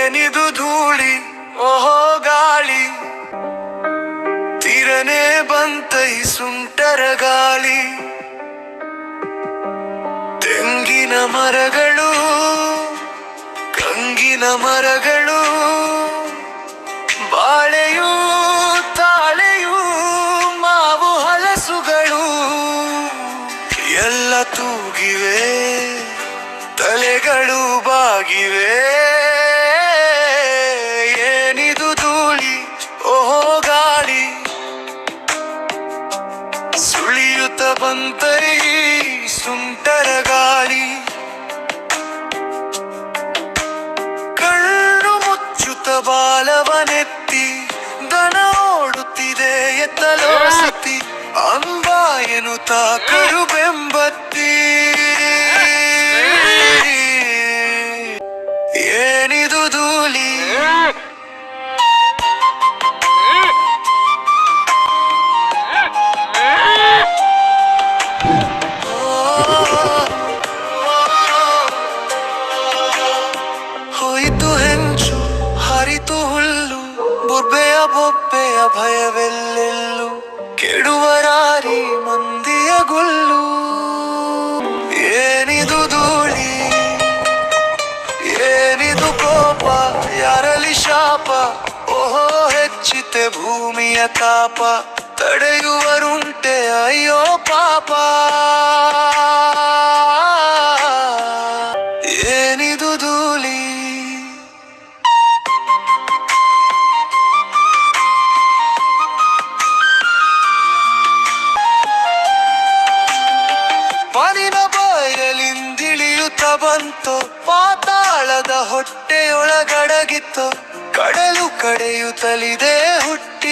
ಏನಿದು ಧೂಳಿ ಓಹೋ ಗಾಳಿ, ತಿರನೆ ಬಂತೈ ಸುಂಟರ ಗಾಳಿ. ತೆಂಗಿನ ಮರಗಳು, ಕಂಗಿನ ಮರಗಳು, ಬಾಳೆಯೂ ತಾಳೆಯೂ ಮಾವು ಹಲಸುಗಳು ಎಲ್ಲ ತೂಗಿವೆ, ತಲೆಗಳು ಬಾಗಿವೆ. ಏನಿದು ಧೂಳಿ ಓಹೋ ಗಾಳಿ, ಸುಳಿಯುತ್ತ ಬಂತೈ ಸುಂಟರ ಗಾಳಿ. ಕಣ್ಣು ಮುಚ್ಚುತ್ತ ಬಾಲವನೆತ್ತಿ ದನ ಓಡುತ್ತಿದೆ ಎತ್ತಲೋ ಸುತ್ತಿ, ಅಂಬ ಎನ್ನುತ್ತ ಕರುಬೆಂಬತ್ತಿ. ಏನಿದು ಧೂಳಿ ಹೋಯಿತು ಹೆಂಚು ಹರಿತು ಹುಲ್ಲು, ಬೊಬ್ಬೆಯ ಬೊಬ್ಬೆಯ ಭಯವೆಲ್ಲೆಲ್ಲು, ಕೆಡುವರಾರಿ ಮಂದಿಯ ಗುಲ್ಲು. ಏನಿದು ಧೂಳಿ, ಏನಿದು ಕೋಪ, ಯಾರಲ್ಲಿ ಶಾಪ, ಓಹೋ ಹೆಚ್ಚಿತೆ ಭೂಮಿಯ ತಾಪ, ತಡೆಯುವರುಂಟೆ ಅಯ್ಯೋ ಪಾಪ. ಏನಿದು ಧೂಳಿ ಮನಿನ ಬಾಯಲಿಂದಿಳಿಯುತ್ತ ಬಂತು, ಪಾತಾಳದ ಹೊಟ್ಟೆಯೊಳಗಡಗಿತ್ತು, ಕಡಲು ಕಡೆಯುತ್ತಲಿದೆ ಹುಟ್ಟಿ.